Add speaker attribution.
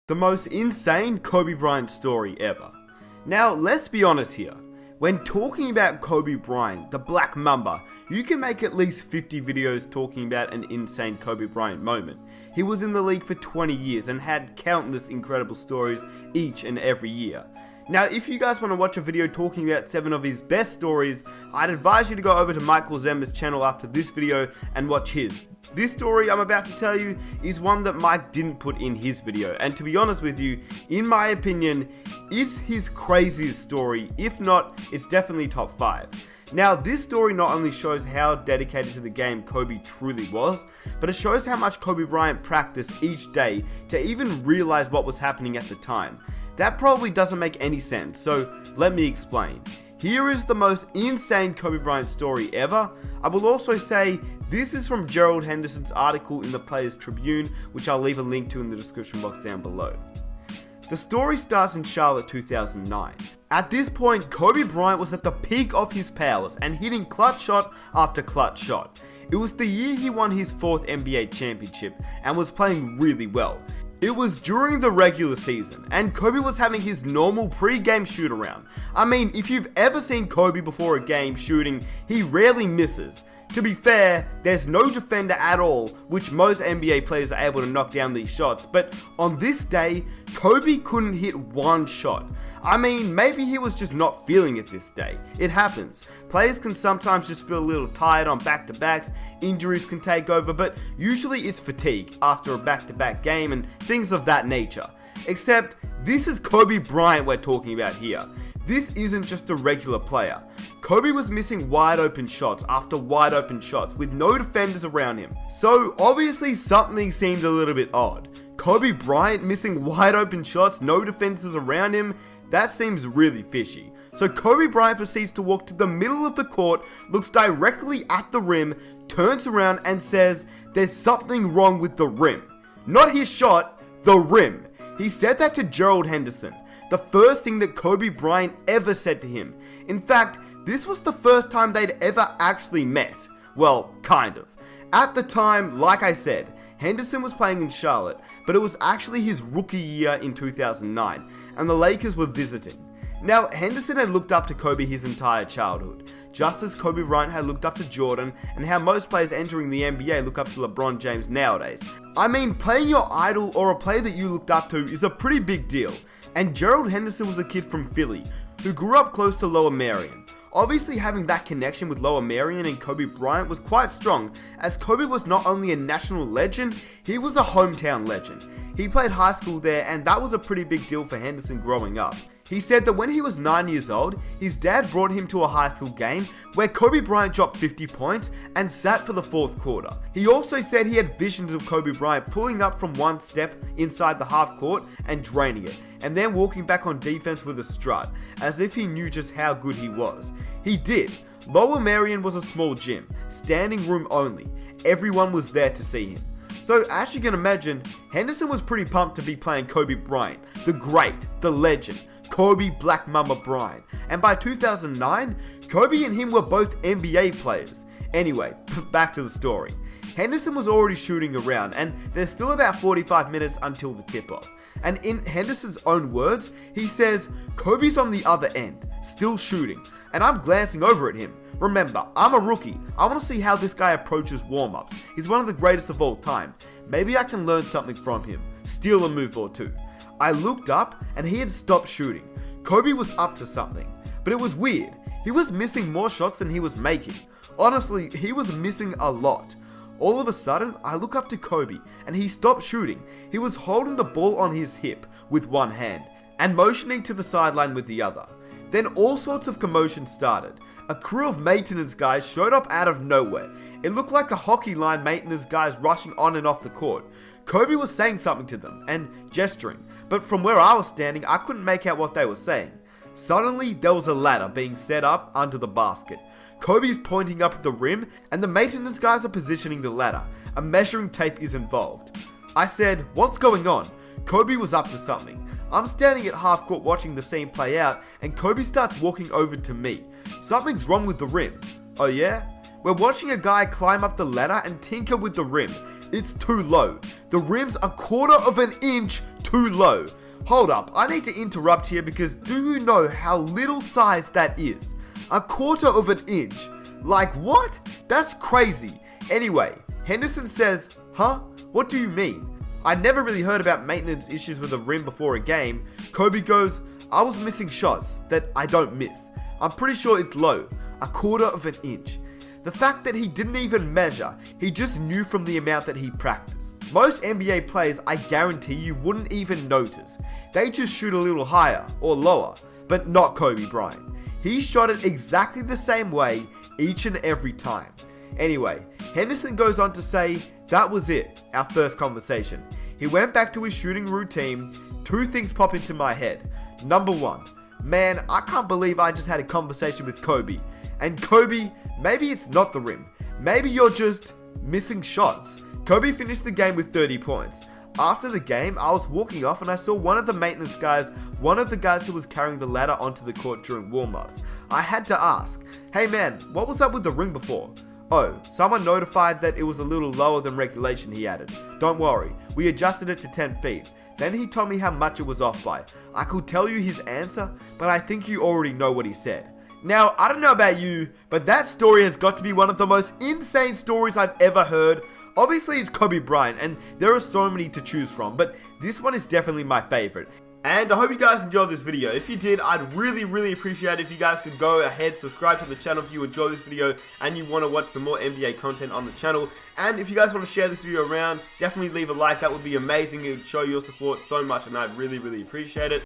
Speaker 1: The most insane Kobe Bryant story ever. Now, let's be honest here. When talking about Kobe Bryant, the Black Mamba, you can make at least 50 videos talking about an insane Kobe Bryant moment. He was in the league for 20 years and had countless incredible stories each and every year. Now, if you guys want to watch a video talking about 7 of his best stories, I'd advise you to go over to Michael Zemmer's channel after this video and watch his. This story I'm about to tell you is one that Mike didn't put in his video, and to be honest with you, in my opinion, it's his craziest story. If not, it's definitely top 5. Now, this story not only shows how dedicated to the game Kobe truly was, but it shows how much Kobe Bryant practiced each day to even realize what was happening at the time. That probably doesn't make any sense, so let me explain. Here is the most insane Kobe Bryant story ever. I will also say this is from Gerald Henderson's article in the Players Tribune, which I'll leave a link to in the description box down below. The story starts in Charlotte 2009. At this point, Kobe Bryant was at the peak of his powers and hitting clutch shot after clutch shot. It was the year he won his 4th NBA championship and was playing really well. It was during the regular season, and Kobe was having his normal pre-game shoot-around. I mean, if you've ever seen Kobe before a game shooting, he rarely misses. To be fair, there's no defender at all, which most NBA players are able to knock down these shots, but on this day, Kobe couldn't hit one shot. I mean, maybe he was just not feeling it this day. It happens. Players can sometimes just feel a little tired on back-to-backs, injuries can take over, but usually it's fatigue after a back-to-back game and things of that nature. Except, this is Kobe Bryant we're talking about here. This isn't just a regular player. Kobe was missing wide open shots after wide open shots with no defenders around him. So obviously something seemed a little bit odd. Kobe Bryant missing wide open shots, no defenders around him, that seems really fishy. So Kobe Bryant proceeds to walk to the middle of the court, looks directly at the rim, turns around and says, "There's something wrong with the rim." Not his shot, the rim. He said that to Gerald Henderson. The first thing that Kobe Bryant ever said to him. In fact, this was the first time they'd ever actually met. Well, kind of. At the time, like I said, Henderson was playing in Charlotte, but it was actually his rookie year in 2009, and the Lakers were visiting. Now, Henderson had looked up to Kobe his entire childhood, just as Kobe Bryant had looked up to Jordan, and how most players entering the NBA look up to LeBron James nowadays. I mean, playing your idol or a player that you looked up to is a pretty big deal. And Gerald Henderson was a kid from Philly, who grew up close to Lower Merion. Obviously having that connection with Lower Merion and Kobe Bryant was quite strong, as Kobe was not only a national legend, he was a hometown legend. He played high school there, and that was a pretty big deal for Henderson growing up. He said that when he was 9 years old, his dad brought him to a high school game where Kobe Bryant dropped 50 points and sat for the 4th quarter. He also said he had visions of Kobe Bryant pulling up from one step inside the half court and draining it, and then walking back on defense with a strut, as if he knew just how good he was. He did. Lower Merion was a small gym, standing room only. Everyone was there to see him. So as you can imagine, Henderson was pretty pumped to be playing Kobe Bryant, the great, the legend, Kobe Black Mamba Bryant. And by 2009, Kobe and him were both NBA players. Anyway, back to the story. Henderson was already shooting around, and there's still about 45 minutes until the tip-off. And in Henderson's own words, he says, "Kobe's on the other end, still shooting, and I'm glancing over at him. Remember, I'm a rookie. I want to see how this guy approaches warm-ups. He's one of the greatest of all time. Maybe I can learn something from him, steal a move or two." I looked up, and he had stopped shooting. Kobe was up to something, but it was weird. He was missing more shots than he was making. Honestly, he was missing a lot. All of a sudden, I look up to Kobe, and he stopped shooting. He was holding the ball on his hip with one hand, and motioning to the sideline with the other. Then all sorts of commotion started. A crew of maintenance guys showed up out of nowhere. It looked like a hockey line maintenance guys rushing on and off the court. Kobe was saying something to them, and gesturing, but from where I was standing, I couldn't make out what they were saying. Suddenly, there was a ladder being set up under the basket. Kobe's pointing up at the rim, and the maintenance guys are positioning the ladder. A measuring tape is involved. I said, "What's going on?" Kobe was up to something. I'm standing at half court watching the scene play out, and Kobe starts walking over to me. "Something's wrong with the rim." "Oh yeah?" "We're watching a guy climb up the ladder and tinker with the rim. It's too low. The rim's a quarter of an inch too low. Hold up, I need to interrupt here because do you know how little size that is? 1/4 of an inch. Like what? That's crazy. Anyway, Henderson says, huh? What do you mean? I never really heard about maintenance issues with a rim before a game. Kobe goes, I was missing shots that I don't miss. I'm pretty sure it's low, 1/4 of an inch. The fact that he didn't even measure, he just knew from the amount that he practiced. Most NBA players, I guarantee you, wouldn't even notice. They just shoot a little higher or lower, but not Kobe Bryant. He shot it exactly the same way each and every time. Anyway, Henderson goes on to say, that was it, our first conversation. He went back to his shooting routine. 2 things pop into my head. Number 1, man, I can't believe I just had a conversation with Kobe. And Kobe, maybe it's not the rim. Maybe you're just missing shots. Kobe finished the game with 30 points. After the game, I was walking off and I saw one of the maintenance guys, one of the guys who was carrying the ladder onto the court during warm-ups. I had to ask, hey man, what was up with the ring before? Oh, someone notified that it was a little lower than regulation, he added. Don't worry, we adjusted it to 10 feet. Then he told me how much it was off by. I could tell you his answer, but I think you already know what he said. Now, I don't know about you, but that story has got to be one of the most insane stories I've ever heard. Obviously, it's Kobe Bryant, and there are so many to choose from, but this one is definitely my favorite. And I hope you guys enjoyed this video. If you did, I'd really appreciate it if you guys could go ahead, subscribe to the channel if you enjoy this video and you want to watch some more NBA content on the channel. And if you guys want to share this video around, definitely leave a like. That would be amazing. It would show your support so much and I'd really appreciate it.